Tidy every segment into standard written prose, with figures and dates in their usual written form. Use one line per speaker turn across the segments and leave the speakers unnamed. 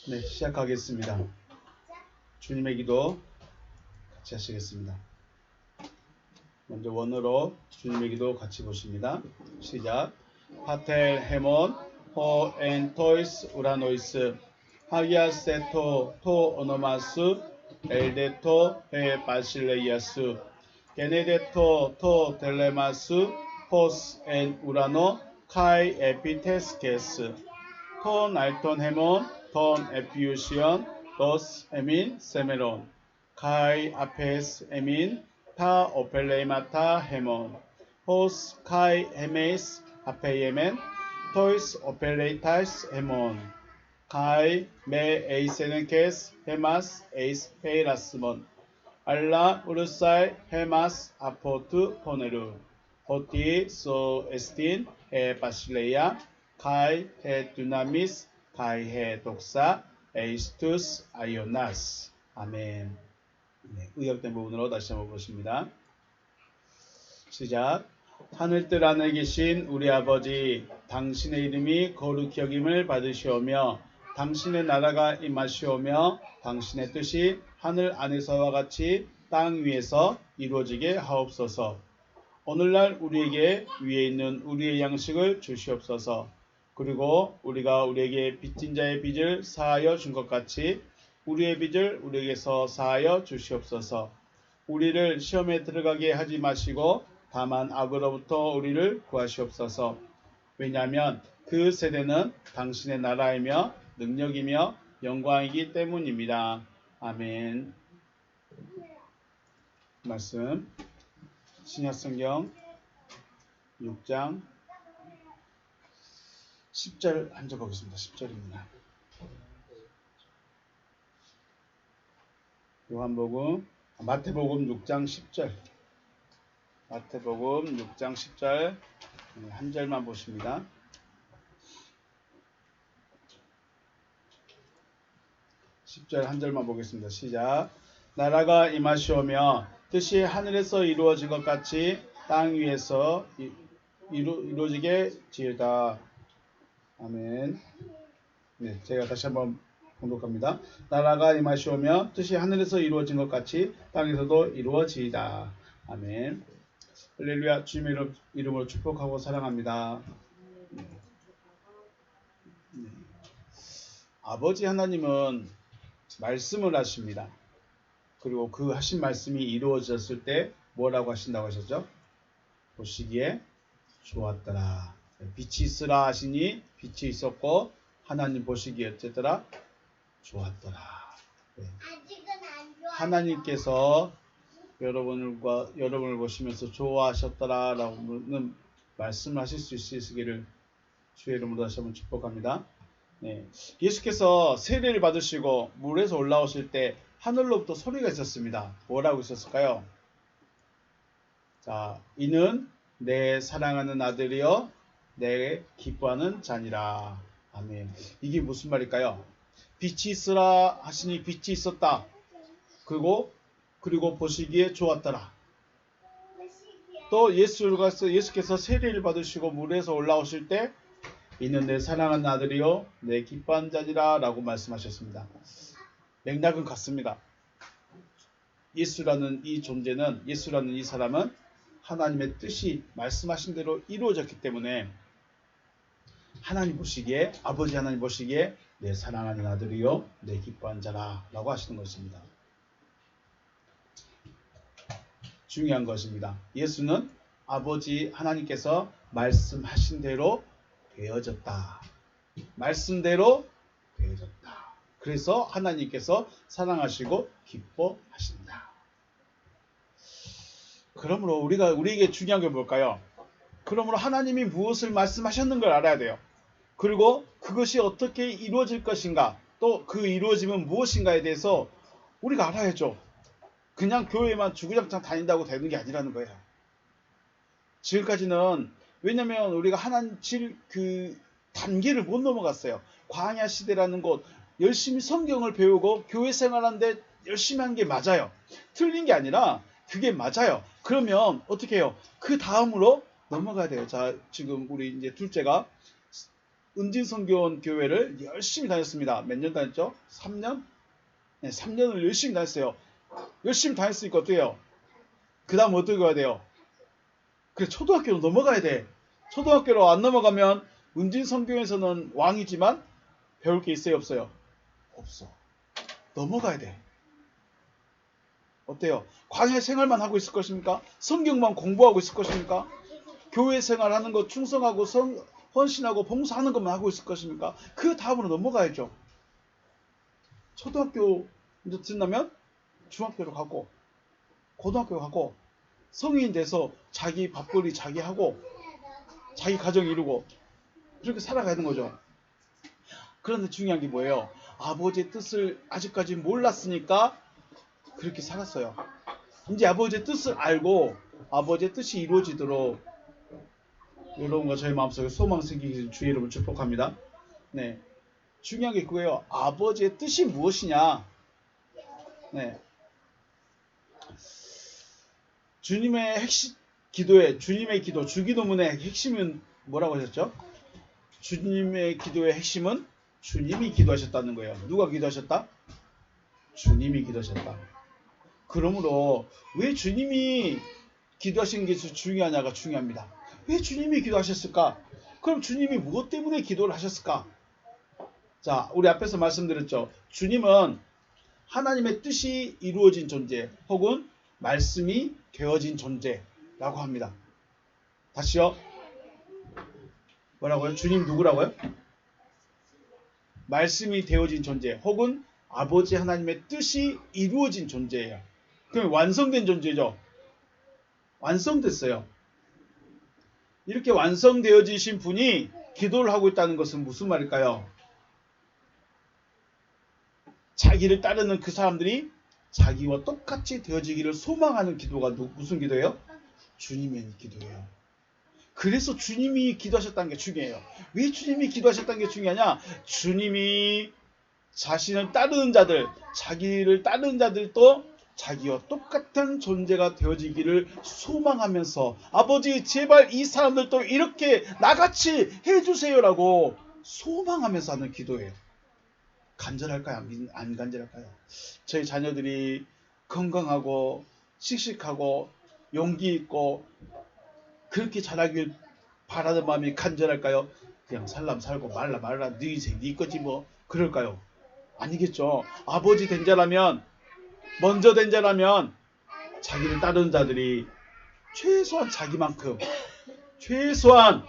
네, 시작하겠습니다. 주님의 기도 같이 하시겠습니다. 먼저 원어로 주님의 기도 같이 보십니다. 시작. 파텔 헤몬 호 엔 토이스 우라노이스 하기아 세토 토 오노마스 엘데토 헤 바실레이아스 게네데토 토 델레마스 포스 엔 우라노 카이 에피테스케스 톤 알톤 헤몬 톤 에피우시온 도스 에민 세메론 카이 아페스 에민 타 오펠레이마타 헤몬 호스 카이 헤메이스 아페이에멘 토이스 오펠레이타스 헤몬 카이 메 에이세넨케스 헤마스 에이스 페이라스몬 알라 우르사이 헤마스 아포트 포네루 호티 소 에스틴 에 바실레이아 카이 헤 두나미스 카이 헤 독사 에이스투스 아이오나스. 아멘. 네, 의역된 부분으로 다시 한번 보십니다. 시작. 하늘뜰 안에 계신 우리 아버지, 당신의 이름이 거룩히 여김을 받으시오며 당신의 나라가 임하시오며 당신의 뜻이 하늘 안에서와 같이 땅 위에서 이루어지게 하옵소서. 오늘날 우리에게 위에 있는 우리의 양식을 주시옵소서. 그리고 우리가 우리에게 빚진 자의 빚을 사하여 준 것 같이 우리의 빚을 우리에게서 사하여 주시옵소서. 우리를 시험에 들어가게 하지 마시고 다만 악으로부터 우리를 구하시옵소서. 왜냐하면 그 세대는 당신의 나라이며 능력이며 영광이기 때문입니다. 아멘. 말씀 신약성경 6장 10절 앉아보겠습니다. 10절입니다. 마태복음 6장 10절. 마태복음 6장 10절 한 절만 보십니다. 한 절만 보겠습니다. 시작. 나라가 임하시오며 뜻이 하늘에서 이루어진 것 같이 땅 위에서 이루어지게 지으다. 아멘. 네, 제가 다시 한번 공독합니다. 나라가 임하시오며 뜻이 하늘에서 이루어진 것 같이 땅에서도 이루어지이다. 아멘. 할렐루야. 주님의 이름으로 축복하고 사랑합니다. 네. 아버지 하나님은 말씀을 하십니다. 그리고 그 하신 말씀이 이루어졌을 때 뭐라고 하신다고 하셨죠? 보시기에 좋았더라. 빛이 있으라 하시니 빛이 있었고 하나님 보시기에 어쨌더라? 좋았더라. 네. 하나님께서 여러분을 보시면서 좋아하셨더라 라고는 말씀을 하실 수 있으시기를 주의 이름으로 다시 한번 축복합니다. 네. 예수께서 세례를 받으시고 물에서 올라오실 때 하늘로부터 소리가 있었습니다. 뭐라고 있었을까요? 자, 이는 내 사랑하는 아들이여 내 기뻐하는 자니라. 아멘. 이게 무슨 말일까요? 빛이 있으라 하시니 빛이 있었다. 그리고 보시기에 좋았더라. 또 예수께서 세례를 받으시고 물에서 올라오실 때 이는 내 사랑하는 아들이요 내 기뻐하는 자니라 라고 말씀하셨습니다. 맥락은 같습니다. 예수라는 이 존재는, 예수라는 이 사람은 하나님의 뜻이 말씀하신 대로 이루어졌기 때문에 하나님 보시기에, 아버지 하나님 보시기에 내 사랑하는 아들이요 내 기뻐하는 자라 라고 하시는 것입니다. 중요한 것입니다. 예수는 아버지 하나님께서 말씀하신 대로 되어졌다. 말씀대로 되어졌다. 그래서 하나님께서 사랑하시고 기뻐하신다. 그러므로 우리에게 중요한 게 뭘까요? 그러므로 하나님이 무엇을 말씀하셨는 걸 알아야 돼요. 그리고 그것이 어떻게 이루어질 것인가, 또 그 이루어짐은 무엇인가에 대해서 우리가 알아야죠. 그냥 교회만 주구장창 다닌다고 되는 게 아니라는 거예요. 지금까지는 왜냐면 우리가 하나님 그 단계를 못 넘어갔어요. 광야 시대라는 곳 열심히 성경을 배우고 교회 생활하는데 열심히 한 게 맞아요. 틀린 게 아니라 그게 맞아요. 그러면 어떻게 해요? 그 다음으로 넘어가야 돼요. 자, 지금 우리 이제 둘째가 은진성교원 교회를 열심히 다녔습니다. 몇 년 다녔죠? 3년? 네, 3년을 열심히 다녔어요. 열심히 다녔으니까 어떻게 해요? 그 다음 어떻게 가야 돼요? 그래, 초등학교로 넘어가야 돼. 초등학교로 안 넘어가면 은진성교에서는 왕이지만 배울 게 있어요, 없어요? 없어. 넘어가야 돼. 어때요? 광야 생활만 하고 있을 것입니까? 성경만 공부하고 있을 것입니까? 교회 생활하는 거 충성하고 헌신하고 봉사하는 것만 하고 있을 것입니까? 그 다음으로 넘어가야죠. 초등학교 이제 끝나면 중학교로 가고 고등학교 가고 성인 돼서 자기 밥벌이 자기 하고 자기 가정 이루고 그렇게 살아가는 거죠. 그런데 중요한 게 뭐예요? 아버지의 뜻을 아직까지 몰랐으니까 그렇게 살았어요. 이제 아버지의 뜻을 알고 아버지의 뜻이 이루어지도록 이런 거 저희 마음속에 소망 생기길 주의 이름으로 축복합니다. 네, 중요한 게 그거예요. 아버지의 뜻이 무엇이냐? 네, 주님의 핵심 기도의 주님의 기도 주기도문의 핵심은 뭐라고 하셨죠? 주님의 기도의 핵심은 주님이 기도하셨다는 거예요. 누가 기도하셨다? 주님이 기도하셨다. 그러므로 왜 주님이 기도하신 게 중요하냐가 중요합니다. 왜 주님이 기도하셨을까? 그럼 주님이 무엇 때문에 기도를 하셨을까? 자, 우리 앞에서 말씀드렸죠. 주님은 하나님의 뜻이 이루어진 존재 혹은 말씀이 되어진 존재라고 합니다. 다시요. 뭐라고요? 주님 누구라고요? 말씀이 되어진 존재 혹은 아버지 하나님의 뜻이 이루어진 존재예요. 그럼 완성된 존재죠. 완성됐어요. 이렇게 완성되어지신 분이 기도를 하고 있다는 것은 무슨 말일까요? 자기를 따르는 그 사람들이 자기와 똑같이 되어지기를 소망하는 기도가 무슨 기도예요? 주님의 기도예요. 그래서 주님이 기도하셨다는 게 중요해요. 왜 주님이 기도하셨다는 게 중요하냐? 주님이 자신을 따르는 자들, 자기를 따르는 자들도 자기와 똑같은 존재가 되어지기를 소망하면서 아버지 제발 이 사람들도 이렇게 나같이 해주세요라고 소망하면서 하는 기도예요. 간절할까요? 안 간절할까요? 저희 자녀들이 건강하고 씩씩하고 용기 있고 그렇게 자라길 바라는 마음이 간절할까요? 그냥 살람 살고 말라 네 인생 네 거지 뭐 그럴까요? 아니겠죠. 아버지 된 자라면 먼저 된 자라면 자기를 따르는 자들이 최소한 자기만큼 최소한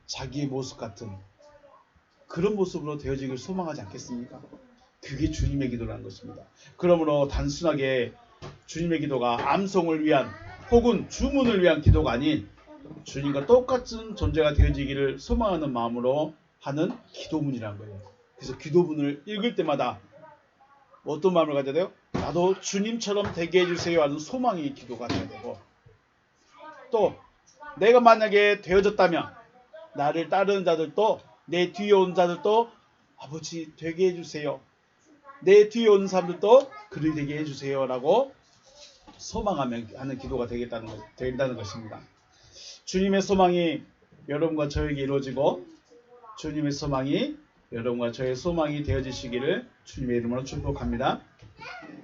자기의 모습 같은 그런 모습으로 되어지길 소망하지 않겠습니까? 그게 주님의 기도라는 것입니다. 그러므로 단순하게 주님의 기도가 암송을 위한 혹은 주문을 위한 기도가 아닌 주님과 똑같은 존재가 되어지기를 소망하는 마음으로 하는 기도문이라는 거예요. 그래서 기도문을 읽을 때마다 어떤 마음을 가져야 돼요? 나도 주님처럼 되게 해주세요 하는 소망이 기도가 돼야 되고 또 내가 만약에 되어졌다면 나를 따르는 자들도 내 뒤에 온 자들도 아버지 되게 해주세요. 내 뒤에 온 사람들도 그리 되게 해주세요 라고 소망하면 하는 기도가 된다는 것입니다. 주님의 소망이 여러분과 저에게 이루어지고 주님의 소망이 여러분과 저의 소망이 되어지시기를 주님의 이름으로 축복합니다.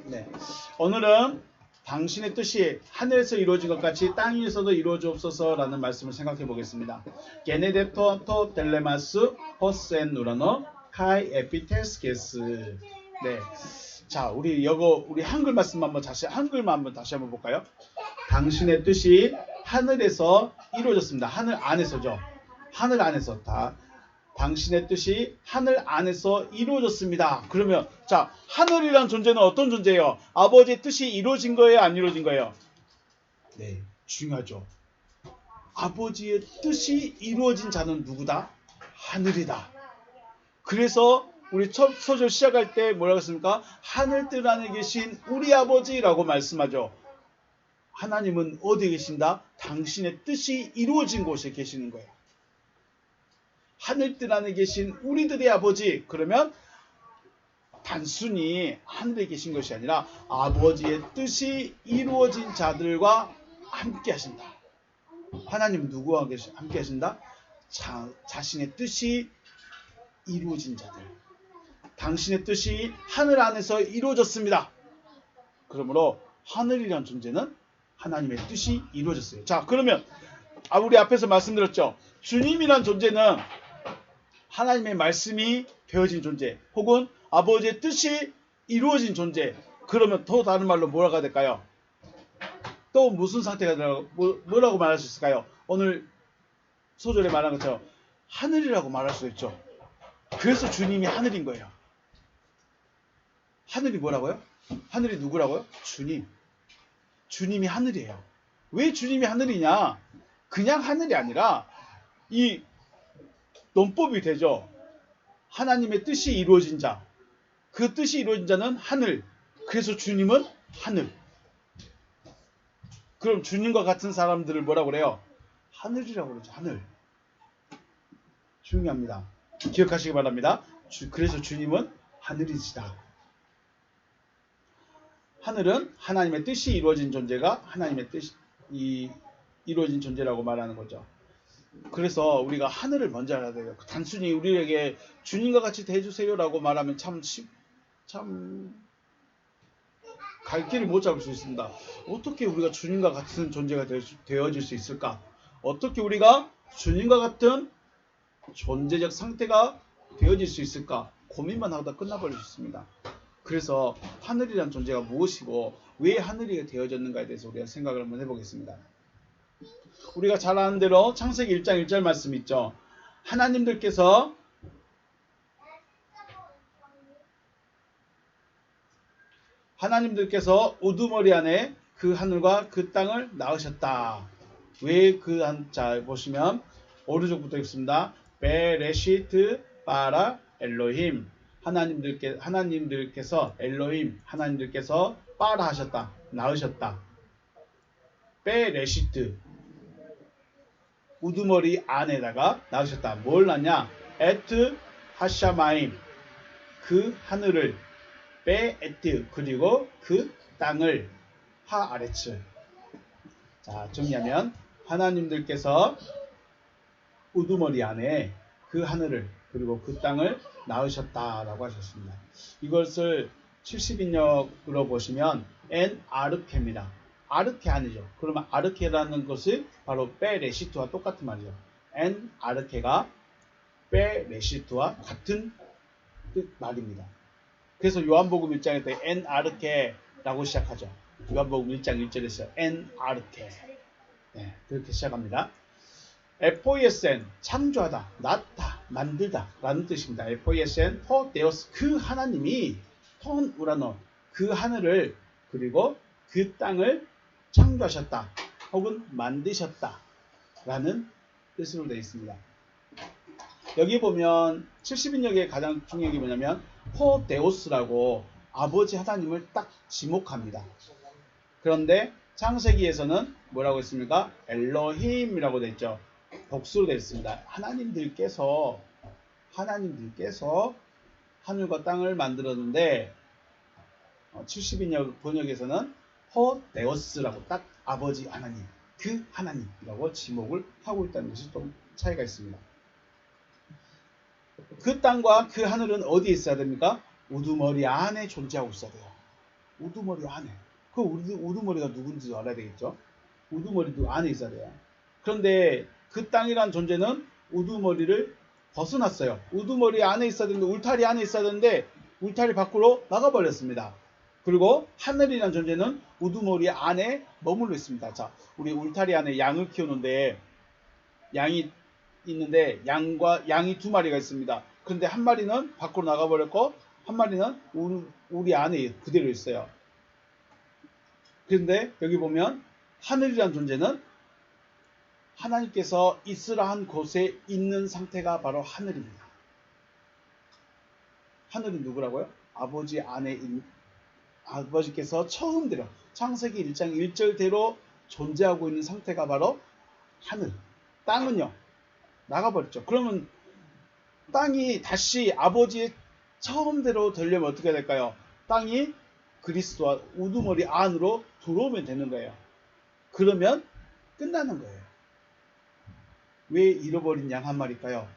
네, 오늘은 당신의 뜻이 하늘에서 이루어진 것 같이 땅 위에서도 이루어지옵소서라는 말씀을 생각해 보겠습니다. 게네데토 토 델레마스 호센 누라노 카이 에피테스케스. 네, 자 우리 한글 말씀 한글만 한번 다시 한번 볼까요? 당신의 뜻이 하늘에서 이루어졌습니다. 하늘 안에서죠. 하늘 안에서 당신의 뜻이 하늘 안에서 이루어졌습니다. 그러면 자 하늘이란 존재는 어떤 존재예요? 아버지의 뜻이 이루어진 거예요? 안 이루어진 거예요? 네, 중요하죠. 아버지의 뜻이 이루어진 자는 누구다? 하늘이다. 그래서 우리 첫 소절 시작할 때 뭐라고 했습니까? 하늘뜰 안에 계신 우리 아버지라고 말씀하죠. 하나님은 어디에 계신다? 당신의 뜻이 이루어진 곳에 계시는 거예요. 하늘뜰 안에 계신 우리들의 아버지. 그러면 단순히 하늘에 계신 것이 아니라 아버지의 뜻이 이루어진 자들과 함께 하신다. 하나님은 누구와 함께 하신다? 자신의 뜻이 이루어진 자들. 당신의 뜻이 하늘 안에서 이루어졌습니다. 그러므로 하늘이란 존재는 하나님의 뜻이 이루어졌어요. 자, 그러면 우리 앞에서 말씀드렸죠. 주님이란 존재는 하나님의 말씀이 되어진 존재, 혹은 아버지의 뜻이 이루어진 존재. 그러면 더 다른 말로 뭐라고 해야 될까요? 또 무슨 상태가 뭐라고 말할 수 있을까요? 오늘 소절에 말한 것처럼 하늘이라고 말할 수 있죠. 그래서 주님이 하늘인 거예요. 하늘이 뭐라고요? 하늘이 누구라고요? 주님. 주님이 하늘이에요. 왜 주님이 하늘이냐? 그냥 하늘이 아니라 이 논법이 되죠. 하나님의 뜻이 이루어진 자. 그 뜻이 이루어진 자는 하늘. 그래서 주님은 하늘. 그럼 주님과 같은 사람들을 뭐라고 그래요? 하늘이라고 그러죠. 하늘. 중요합니다. 기억하시기 바랍니다. 그래서 주님은 하늘이시다. 하늘은 하나님의 뜻이 이루어진 존재가 하나님의 뜻이 이루어진 존재라고 말하는 거죠. 그래서 우리가 하늘을 먼저 알아야 돼요. 단순히 우리에게 주님과 같이 대해주세요라고 말하면 참 갈 길을 못 잡을 수 있습니다. 어떻게 우리가 주님과 같은 존재가 되어질 수 있을까? 어떻게 우리가 주님과 같은 존재적 상태가 되어질 수 있을까? 고민만 하다 끝나버릴 수 있습니다. 그래서 하늘이란 존재가 무엇이고 왜 하늘이 되어졌는가에 대해서 우리가 생각을 한번 해보겠습니다. 우리가 잘 아는 대로 창세기 1장 1절 말씀 있죠. 하나님들께서 우두머리 안에 그 하늘과 그 땅을 낳으셨다. 왜 자 보시면 오른쪽부터 읽습니다. 베레시트 바라 엘로힘. 하나님들께서 엘로힘 하나님들께서 바라 하셨다. 낳으셨다. 베레시트 우두머리 안에다가 낳으셨다. 뭘 낳냐? 에트 하샤마임 그 하늘을 베에트 그리고 그 땅을 하아레츠. 자, 정리하면 하나님들께서 우두머리 안에 그 하늘을 그리고 그 땅을 낳으셨다라고 하셨습니다. 이것을 70인역으로 보시면 엔 아르케입니다. 아르케 아니죠. 그러면 아르케라는 것이 바로 베레시트와 똑같은 말이죠. 엔 아르케가 베레시트와 같은 뜻 말입니다. 그래서 요한복음 1장에 때 엔 아르케라고 시작하죠. 요한복음 1장 1절에서 엔 아르케. 네, 그렇게 시작합니다. FOSN 창조하다, 낳다, 만들다 라는 뜻입니다. FOSN 포데오스 그 하나님이 톤 우라노 그 하늘을 그리고 그 땅을 창조하셨다 혹은 만드셨다 라는 뜻으로 되어 있습니다. 여기 보면 70인역의 가장 중요한 게 뭐냐면 포데오스라고 아버지 하나님을 딱 지목합니다. 그런데 창세기에서는 뭐라고 했습니까? 엘로힘이라고 되어 있죠. 복수로 되어 있습니다. 하나님들께서 하늘과 땅을 만들었는데 70인역 번역에서는 포데오스라고 딱 아버지 하나님, 그 하나님이라고 지목을 하고 있다는 것이 좀 차이가 있습니다. 그 땅과 그 하늘은 어디에 있어야 됩니까? 우두머리 안에 존재하고 있어야 돼요. 우두머리 안에. 그 우두머리가 누군지 알아야 되겠죠? 우두머리도 안에 있어야 돼요. 그런데 그 땅이란 존재는 우두머리를 벗어났어요. 우두머리 안에 있어야 되는데 울타리 안에 있어야 되는데 울타리 밖으로 나가버렸습니다. 그리고 하늘이란 존재는 우두머리 안에 머물러 있습니다. 자, 우리 울타리 안에 양을 키우는데 양이 있는데 양이 두 마리가 있습니다. 그런데 한 마리는 밖으로 나가버렸고 한 마리는 우리 안에 그대로 있어요. 그런데 여기 보면 하늘이란 존재는 하나님께서 있으라 한 곳에 있는 상태가 바로 하늘입니다. 하늘은 누구라고요? 아버지 안에 아버지께서 처음대로 창세기 1장 1절대로 존재하고 있는 상태가 바로 하늘. 땅은요 나가버렸죠. 그러면 땅이 다시 아버지의 처음대로 되려면 어떻게 될까요? 땅이 그리스도와 우두머리 안으로 들어오면 되는 거예요. 그러면 끝나는 거예요. 왜 잃어버린 양 한 마리일까요?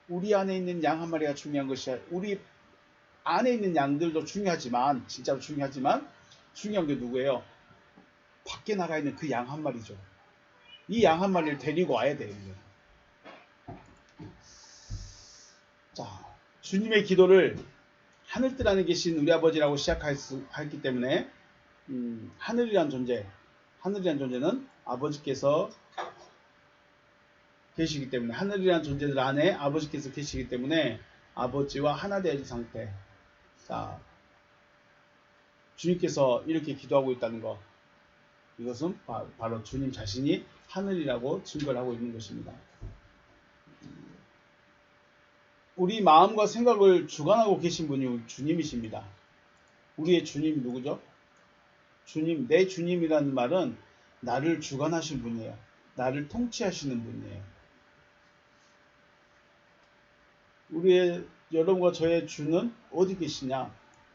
우리 안에 있는 양 한 마리가 중요한 것이 아니라 우리 안에 있는 양들도 중요하지만 진짜로 중요하지만 중요한 게 누구예요? 밖에 나가 있는 그 양 한 마리죠. 이 양 한 마리를 데리고 와야 돼요. 자, 주님의 기도를 하늘뜰 안에 계신 우리 아버지라고 시작했기 때문에 하늘이란 존재는 아버지께서 계시기 때문에 하늘이란 존재들 안에 아버지께서 계시기 때문에 아버지와 하나 되어진 상태. 자, 주님께서 이렇게 기도하고 있다는 것, 이것은 바로 주님 자신이 하늘이라고 증거를 하고 있는 것입니다. 우리 마음과 생각을 주관하고 계신 분이 주님이십니다. 우리의 주님 누구죠? 주님, 내 주님이라는 말은 나를 주관하신 분이에요. 나를 통치하시는 분이에요. 우리의 여러분과 저의 주는 어디 계시냐?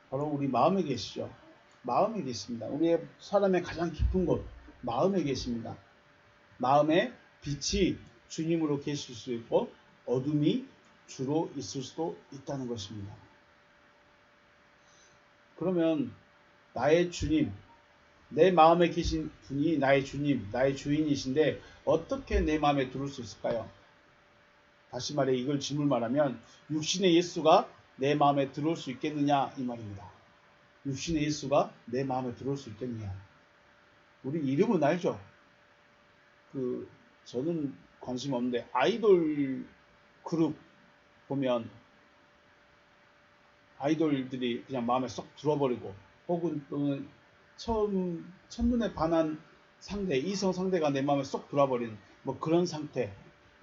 바로 우리 마음에 계시죠. 마음에 계십니다. 우리의 사람의 가장 깊은 곳, 마음에 계십니다. 마음에 빛이 주님으로 계실 수 있고 어둠이 주로 있을 수도 있다는 것입니다. 그러면 나의 주님, 내 마음에 계신 분이 나의 주님, 나의 주인이신데 어떻게 내 마음에 들어올 수 있을까요? 다시 말해 이걸 질문 말하면 육신의 예수가 내 마음에 들어올 수 있겠느냐 이 말입니다. 육신의 예수가 내 마음에 들어올 수 있겠느냐. 우리 이름은 알죠? 저는 관심 없는데 아이돌 그룹 보면 아이돌들이 그냥 마음에 쏙 들어버리고 혹은 또는 첫눈에 반한 상대, 이성 상대가 내 마음에 쏙 들어버린 뭐 그런 상태.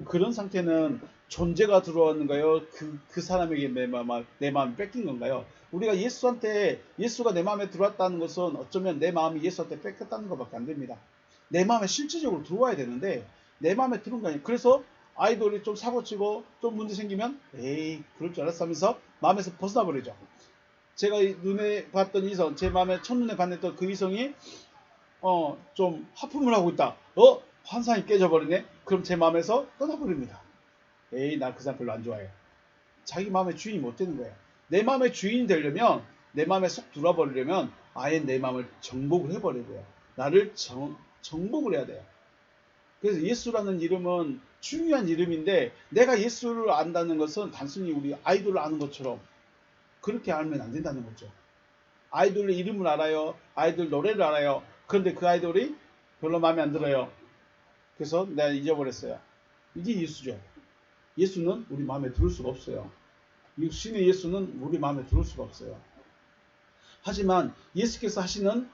그런 상태는 존재가 들어왔는가요? 그 사람에게 내 마음이 뺏긴 건가요? 우리가 예수가 내 마음에 들어왔다는 것은 어쩌면 내 마음이 예수한테 뺏겼다는 것밖에 안 됩니다. 내 마음에 실질적으로 들어와야 되는데 내 마음에 들어온 거 아니에요. 그래서 아이돌이 좀 사고치고 좀 문제 생기면 에이 그럴 줄 알았어 하면서 마음에서 벗어나버리죠. 제가 눈에 봤던 이성, 제 마음에 첫눈에 반했던 그 이성이 좀 하품을 하고 있다. 환상이 깨져버리네. 그럼 제 마음에서 떠나버립니다. 에이 나 그 사람 별로 안 좋아해. 자기 마음의 주인이 못 되는 거예요. 내 마음의 주인이 되려면 내 마음에 쏙 들어버리려면 아예 내 마음을 정복을 해버려야 돼요. 나를 정복을 해야 돼요. 그래서 예수라는 이름은 중요한 이름인데 내가 예수를 안다는 것은 단순히 우리 아이돌을 아는 것처럼 그렇게 알면 안 된다는 거죠. 아이돌의 이름을 알아요. 아이돌 노래를 알아요. 그런데 그 아이돌이 별로 마음에 안 들어요. 그래서 내가 잊어버렸어요. 이게 예수죠. 예수는 우리 마음에 들을 수가 없어요. 육신의 예수는 우리 마음에 들을 수가 없어요. 하지만 예수께서 하시는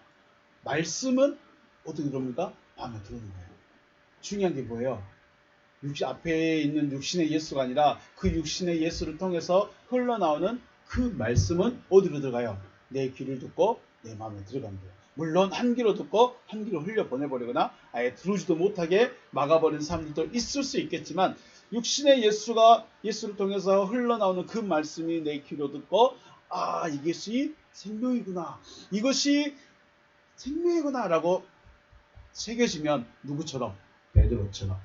말씀은 어떻게 들어옵니까? 마음에 들어오는 거예요. 중요한 게 뭐예요? 앞에 있는 육신의 예수가 아니라 그 육신의 예수를 통해서 흘러나오는 그 말씀은 어디로 들어가요? 내 귀를 듣고 내 마음에 들어갑니다. 물론 한 귀로 듣고 한 귀로 흘려 보내버리거나 아예 들어오지도 못하게 막아버린 사람들도 있을 수 있겠지만 육신의 예수를 통해서 흘러나오는 그 말씀이 내 귀로 듣고 이것이 생명이구나. 이것이 생명이구나 라고 새겨지면 누구처럼? 베드로처럼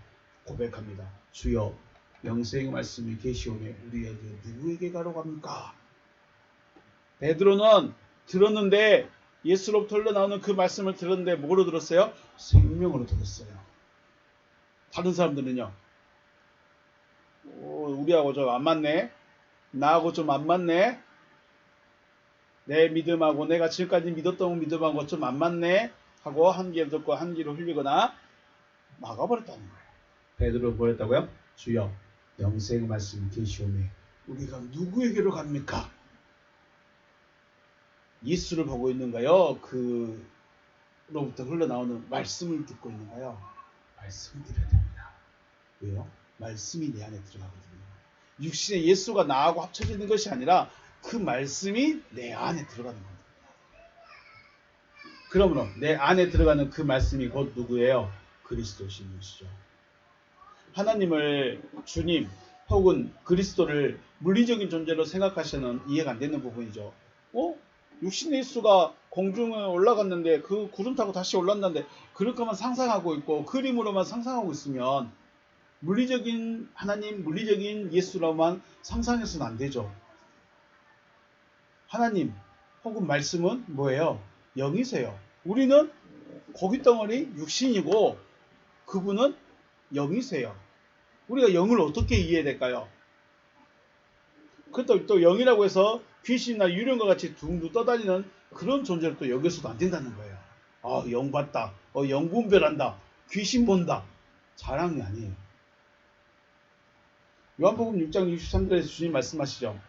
고백합니다. 주여 영생의 말씀이 계시오니 우리에게 누구에게 가러 갑니까? 베드로는 들었는데 예수로부터 흘러나오는 그 말씀을 들었는데 뭐로 들었어요? 생명으로 들었어요. 다른 사람들은요. 우리하고 좀 안 맞네. 나하고 좀 안 맞네. 내 믿음하고 내가 지금까지 믿었던 믿음하고 좀 안 맞네 하고 한 귀를 듣고 한 귀로 흘리거나 막아버렸다는 거예요. 베드로는 뭐랬다고요? 주여 영생의 말씀이 계시오니 우리가 누구에게로 갑니까? 예수를 보고 있는가요? 그로부터 흘러나오는 말씀을 듣고 있는가요? 말씀을 드려야 됩니다. 왜요? 말씀이 내 안에 들어가거든요. 육신의 예수가 나하고 합쳐지는 것이 아니라 그 말씀이 내 안에 들어가는 겁니다. 그러므로 내 안에 들어가는 그 말씀이 곧 누구예요? 그리스도신 것이죠. 하나님을 주님 혹은 그리스도를 물리적인 존재로 생각하시는 이해가 안 되는 부분이죠. 육신의 예수가 공중에 올라갔는데 그 구름 타고 다시 올랐는데 그렇게만 상상하고 있고 그림으로만 상상하고 있으면 물리적인 하나님, 물리적인 예수로만 상상해서는 안 되죠. 하나님 혹은 말씀은 뭐예요? 영이세요. 우리는 고기 덩어리 육신이고 그분은 영이세요. 우리가 영을 어떻게 이해될까요? 그것도 또 영이라고 해서 귀신이나 유령과 같이 둥둥 떠다니는 그런 존재를 또 여기서도 안 된다는 거예요. 영 봤다. 영 분별한다. 귀신 본다. 자랑이 아니에요. 요한복음 6장 63절에서 주님 말씀하시죠.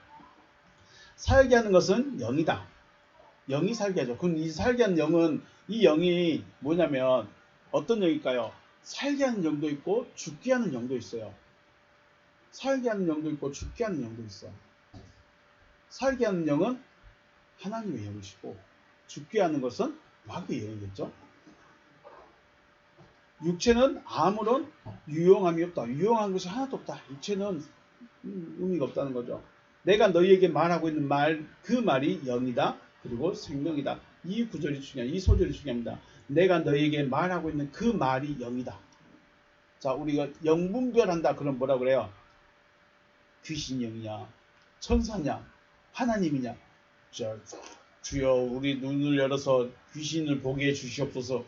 살게 하는 것은 영이다. 영이 살게 하죠. 그럼 이 살게 하는 영은, 이 영이 뭐냐면 어떤 영일까요? 살게 하는 영도 있고 죽게 하는 영도 있어요. 살게 하는 영도 있고 죽게 하는 영도 있어. 살게 하는 영은 하나님의 영이시고 죽게 하는 것은 마귀의 영이겠죠. 육체는 아무런 유용함이 없다. 유용한 것이 하나도 없다. 육체는 의미가 없다는 거죠. 내가 너희에게 말하고 있는 말, 그 말이 영이다. 그리고 생명이다. 이 구절이 중요합니다. 이 소절이 중요합니다. 내가 너희에게 말하고 있는 그 말이 영이다. 자, 우리가 영분별한다. 그럼 뭐라 그래요? 귀신 영이냐, 천사냐, 하나님이냐. 자, 주여 우리 눈을 열어서 귀신을 보게 해 주시옵소서.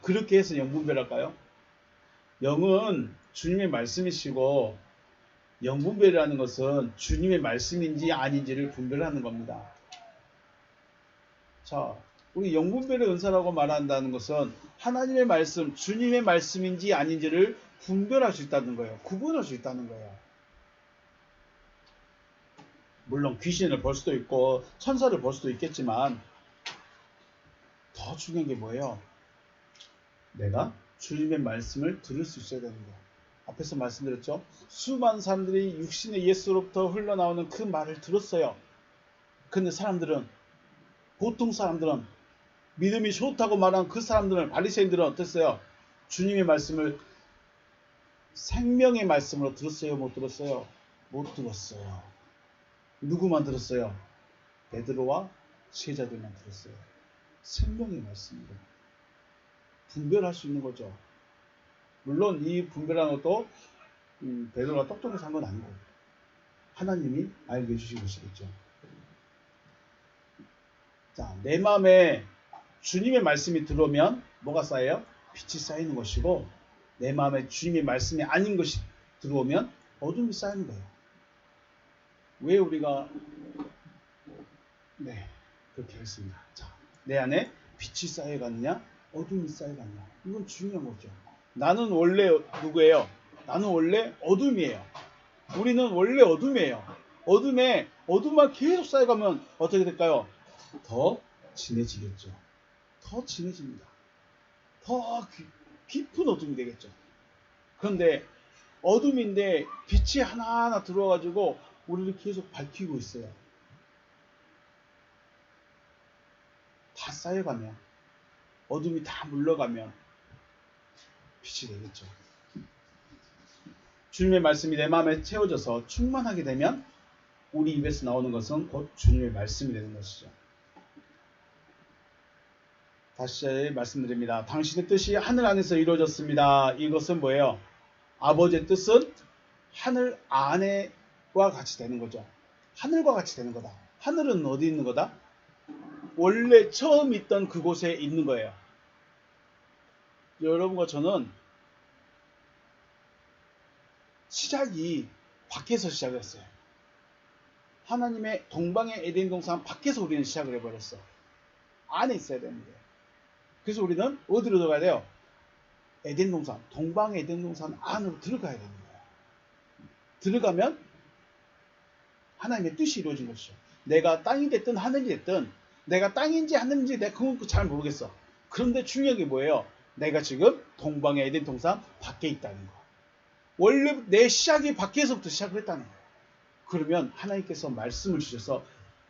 그렇게 해서 영분별할까요? 영은 주님의 말씀이시고, 영분별이라는 것은 주님의 말씀인지 아닌지를 분별하는 겁니다. 자, 우리 영분별의 은사라고 말한다는 것은 하나님의 말씀, 주님의 말씀인지 아닌지를 분별할 수 있다는 거예요. 구분할 수 있다는 거예요. 물론 귀신을 볼 수도 있고 천사를 볼 수도 있겠지만 더 중요한 게 뭐예요? 내가 주님의 말씀을 들을 수 있어야 되는 거예요. 앞에서 말씀드렸죠. 수많은 사람들이 육신의 예수로부터 흘러나오는 그 말을 들었어요. 근데 보통 사람들은 믿음이 좋다고 말한 그 사람들은, 바리새인들은 어땠어요? 주님의 말씀을 생명의 말씀으로 들었어요? 못 들었어요? 못 들었어요. 누구만 들었어요? 베드로와 제자들만 들었어요. 생명의 말씀으로 분별할 수 있는 거죠. 물론 이 분별하는 것도 베드로가 똑똑해서 한 건 아니고 하나님이 알게 해주신 것이겠죠. 자, 내 마음에 주님의 말씀이 들어오면 뭐가 쌓여요? 빛이 쌓이는 것이고, 내 마음에 주님의 말씀이 아닌 것이 들어오면 어둠이 쌓이는 거예요. 왜 우리가 그렇게 했습니다. 자, 내 안에 빛이 쌓여갔느냐 어둠이 쌓여갔느냐, 이건 중요한 거죠. 나는 원래 누구예요? 나는 원래 어둠이에요. 우리는 원래 어둠이에요. 어둠만 계속 쌓여가면 어떻게 될까요? 더 진해지겠죠. 더 진해집니다. 더 깊은 어둠이 되겠죠. 그런데 어둠인데 빛이 하나하나 들어와가지고 우리를 계속 밝히고 있어요. 다 쌓여가면, 어둠이 다 물러가면 빛이 되겠죠. 주님의 말씀이 내 마음에 채워져서 충만하게 되면 우리 입에서 나오는 것은 곧 주님의 말씀이 되는 것이죠. 다시 말씀드립니다. 당신의 뜻이 하늘 안에서 이루어졌습니다. 이것은 뭐예요? 아버지의 뜻은 하늘 안에와 같이 되는 거죠. 하늘과 같이 되는 거다. 하늘은 어디 있는 거다? 원래 처음 있던 그곳에 있는 거예요. 여러분과 저는 시작이 밖에서 시작했어요. 하나님의 동방의 에덴 동산 밖에서 우리는 시작을 해버렸어. 안에 있어야 되는데. 그래서 우리는 어디로 들어가야 돼요? 에덴 동산, 동방의 에덴 동산 안으로 들어가야 되는 거예요. 들어가면 하나님의 뜻이 이루어진 것이죠. 내가 땅이 됐든 하늘이 됐든, 내가 땅인지 하늘인지 내가 그건 잘 모르겠어. 그런데 중요한 게 뭐예요? 내가 지금 동방의 에덴 동산 밖에 있다는 거. 원래 내 시작이 밖에서부터 시작을 했다는 거예요. 그러면 하나님께서 말씀을 주셔서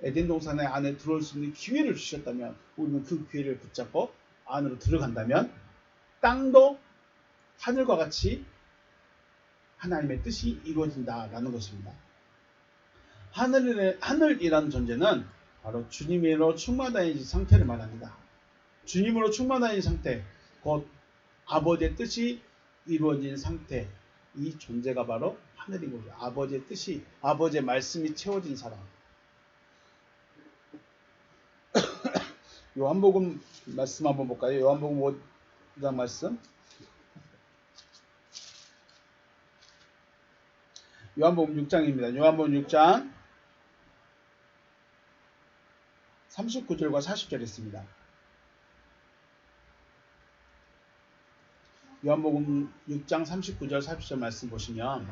에덴 동산의 안에 들어올 수 있는 기회를 주셨다면, 우리는 그 기회를 붙잡고 안으로 들어간다면 땅도 하늘과 같이 하나님의 뜻이 이루어진다라는 것입니다. 하늘이라는 존재는 바로 주님으로 충만한 상태를 말합니다. 주님으로 충만한 상태, 곧 아버지의 뜻이 이루어진 상태, 이 존재가 바로 하늘인 거죠. 아버지의 뜻이, 아버지의 말씀이 채워진 사람. 요한복음 말씀 한번 볼까요? 요한복음 5장 말씀. 요한복음 6장입니다. 요한복음 6장 39절과 40절 있습니다. 요한복음 6장 39절 40절 말씀 보시면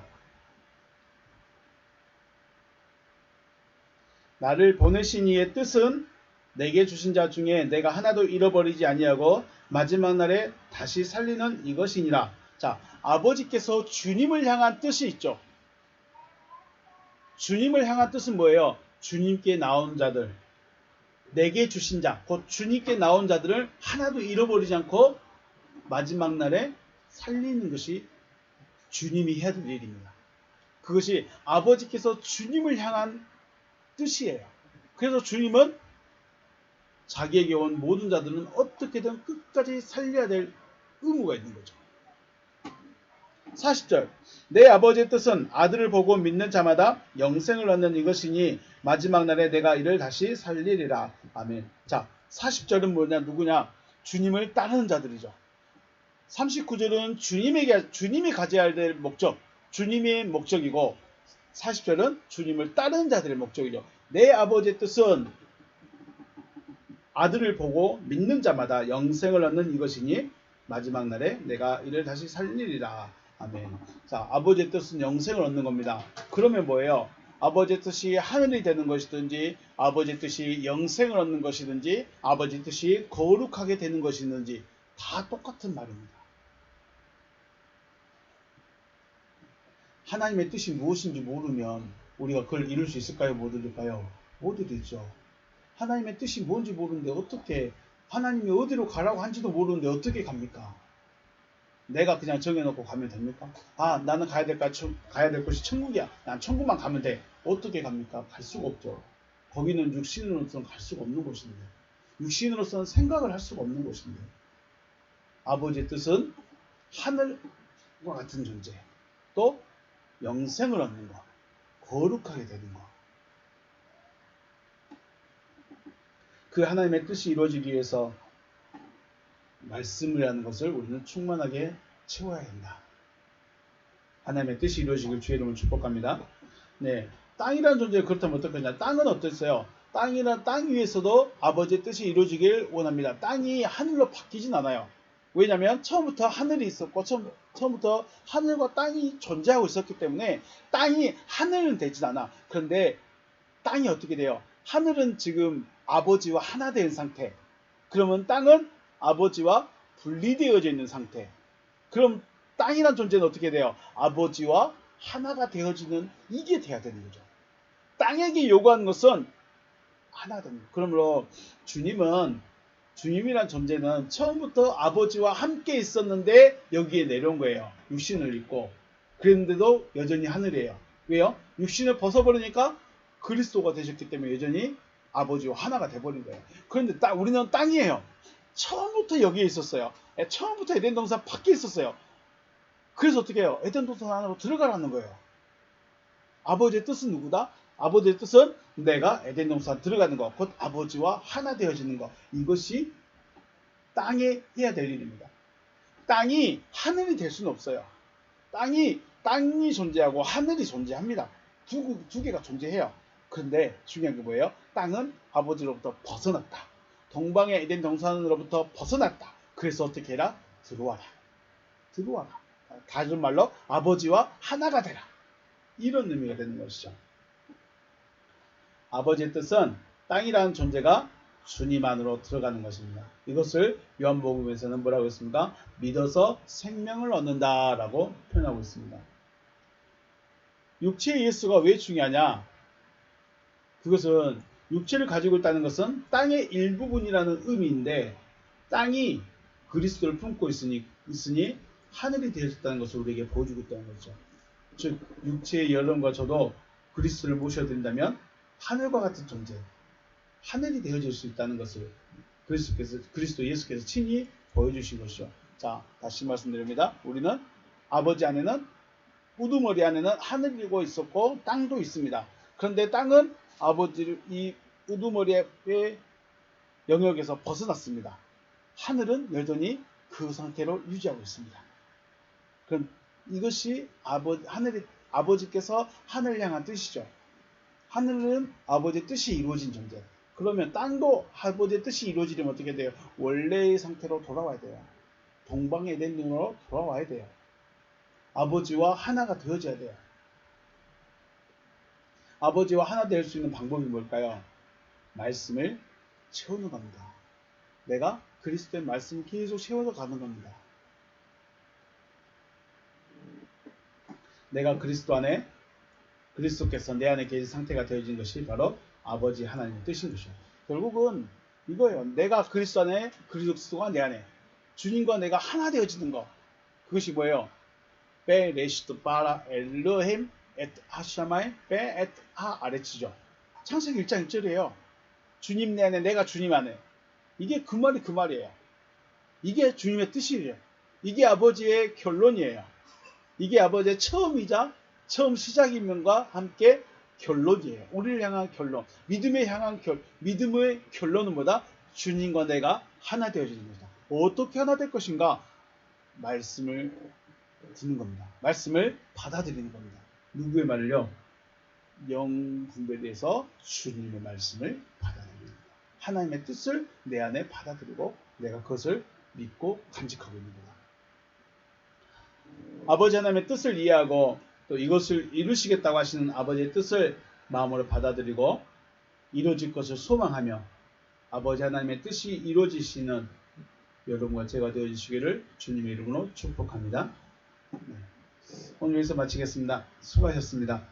나를 보내신 이의 뜻은 내게 주신 자 중에 내가 하나도 잃어버리지 아니하고 마지막 날에 다시 살리는 이것이니라. 자, 아버지께서 주님을 향한 뜻이 있죠. 주님을 향한 뜻은 뭐예요? 주님께 나온 자들, 내게 주신 자, 곧 주님께 나온 자들을 하나도 잃어버리지 않고 마지막 날에 살리는 것이 주님이 해야 될 일입니다. 그것이 아버지께서 주님을 향한 뜻이에요. 그래서 주님은 자기에게 온 모든 자들은 어떻게든 끝까지 살려야 될 의무가 있는 거죠. 40절 내 아버지의 뜻은 아들을 보고 믿는 자마다 영생을 얻는 이것이니 마지막 날에 내가 이를 다시 살리리라. 아멘. 자, 40절은 뭐냐? 누구냐? 주님을 따르는 자들이죠. 39절은 주님이 가져야 될 목적, 주님의 목적이고 40절은 주님을 따르는 자들의 목적이죠. 내 아버지의 뜻은 아들을 보고 믿는 자마다 영생을 얻는 이것이니 마지막 날에 내가 이를 다시 살리리라. 아멘. 자, 아버지의 뜻은 영생을 얻는 겁니다. 그러면 뭐예요? 아버지의 뜻이 하늘이 되는 것이든지 아버지의 뜻이 영생을 얻는 것이든지 아버지의 뜻이 거룩하게 되는 것이든지 다 똑같은 말입니다. 하나님의 뜻이 무엇인지 모르면 우리가 그걸 이룰 수 있을까요? 못 이룰까요? 못 이루죠. 하나님의 뜻이 뭔지 모르는데 어떻게, 하나님이 어디로 가라고 한지도 모르는데 어떻게 갑니까? 내가 그냥 정해놓고 가면 됩니까? 아, 나는 가야 될 곳이 천국이야. 난 천국만 가면 돼. 어떻게 갑니까? 갈 수가 없죠. 거기는 육신으로서는 갈 수가 없는 곳인데, 육신으로서는 생각을 할 수가 없는 곳인데, 아버지의 뜻은 하늘과 같은 존재, 또 영생을 얻는 것, 거룩하게 되는 것. 그 하나님의 뜻이 이루어지기 위해서 말씀이라는 것을 우리는 충만하게 채워야 한다. 하나님의 뜻이 이루어지길 주의 이름으로 축복합니다. 네, 땅이라는 존재가 그렇다면 어떻겠냐? 땅은 어땠어요? 땅 위에서도 아버지의 뜻이 이루어지길 원합니다. 땅이 하늘로 바뀌진 않아요. 왜냐하면 처음부터 하늘이 있었고 처음부터 하늘과 땅이 존재하고 있었기 때문에 땅이 하늘은 되진 않아. 그런데 땅이 어떻게 돼요? 하늘은 지금 아버지와 하나 된 상태. 그러면 땅은 아버지와 분리되어져 있는 상태. 그럼 땅이란 존재는 어떻게 돼요? 아버지와 하나가 되어지는, 이게 돼야 되는 거죠. 땅에게 요구하는 것은 하나 되는 거예요. 그러므로 주님이란 존재는 처음부터 아버지와 함께 있었는데 여기에 내려온 거예요. 육신을 입고. 그랬는데도 여전히 하늘이에요. 왜요? 육신을 벗어버리니까 그리스도가 되셨기 때문에 여전히 아버지와 하나가 돼버린 거예요. 그런데 우리는 땅이에요. 처음부터 여기에 있었어요. 처음부터 에덴 동산 밖에 있었어요. 그래서 어떻게 해요? 에덴 동산 안으로 들어가라는 거예요. 아버지의 뜻은 누구다? 아버지의 뜻은 내가 에덴 동산 들어가는 것, 곧 아버지와 하나 되어지는 것. 이것이 땅에 해야 될 일입니다. 땅이 하늘이 될 수는 없어요. 땅이 존재하고 하늘이 존재합니다. 두 개가 존재해요. 그런데 중요한 게 뭐예요? 땅은 아버지로부터 벗어났다. 동방의 에덴 동산으로부터 벗어났다. 그래서 어떻게 해라? 들어와라. 다른 말로 아버지와 하나가 되라. 이런 의미가 되는 것이죠. 아버지의 뜻은 땅이라는 존재가 주님 안으로 들어가는 것입니다. 이것을 요한복음에서는 뭐라고 했습니까? 믿어서 생명을 얻는다 라고 표현하고 있습니다. 육체의 예수가 왜 중요하냐? 그것은 육체를 가지고 있다는 것은 땅의 일부분이라는 의미인데, 땅이 그리스도를 품고 있으니 하늘이 되었다는 것을 우리에게 보여주고 있다는 거죠. 즉 육체의 여러분과 저도 그리스도를 모셔드린다면 하늘과 같은 존재, 하늘이 되어질 수 있다는 것을 그리스도 예수께서 친히 보여주신 것이죠. 자, 다시 말씀드립니다. 우리는 아버지 안에는 우두머리 안에는 하늘이고 있었고 땅도 있습니다. 그런데 땅은 이 우두머리의 영역에서 벗어났습니다. 하늘은 여전히 그 상태로 유지하고 있습니다. 그럼 이것이 아버지께서 하늘을 향한 뜻이죠. 하늘은 아버지의 뜻이 이루어진 존재. 그러면 땅도 아버지의 뜻이 이루어지려면 어떻게 돼요? 원래의 상태로 돌아와야 돼요. 동방의 에덴으로 돌아와야 돼요. 아버지와 하나가 되어져야 돼요. 아버지와 하나 될 수 있는 방법이 뭘까요? 말씀을 채우는 겁니다. 내가 그리스도의 말씀을 계속 채워서 가는 겁니다. 내가 그리스도 안에, 그리스도께서 내 안에 계신 상태가 되어진 것이 바로 아버지 하나님의 뜻인 것이죠. 결국은 이거예요. 내가 그리스도 안에, 그리스도가 내 안에, 주님과 내가 하나 되어지는 것. 그것이 뭐예요? 베 레시트 바라 엘르힘 엣 하샤마이 베 엣 하 아레치죠. 창세기 1장 1절이에요. 주님 내 안에, 내가 주님 안에. 이게 그 말이에요. 이게 주님의 뜻이에요. 이게 아버지의 결론이에요. 이게 아버지의 처음이자 처음 시작임과 함께 결론이에요. 우리를 향한 결론. 믿음의 결론은 뭐다? 주님과 내가 하나 되어지는 것이다. 어떻게 하나 될 것인가? 말씀을 듣는 겁니다. 말씀을 받아들이는 겁니다. 누구의 말을요? 영 분별에서 주님의 말씀을 받아들입니다. 하나님의 뜻을 내 안에 받아들이고 내가 그것을 믿고 간직하고 있는 거다. 아버지 하나님의 뜻을 이해하고 또 이것을 이루시겠다고 하시는 아버지의 뜻을 마음으로 받아들이고 이루어질 것을 소망하며 아버지 하나님의 뜻이 이루어지시는 여러분과 제가 되어주시기를 주님의 이름으로 축복합니다. 오늘 여기서 마치겠습니다. 수고하셨습니다.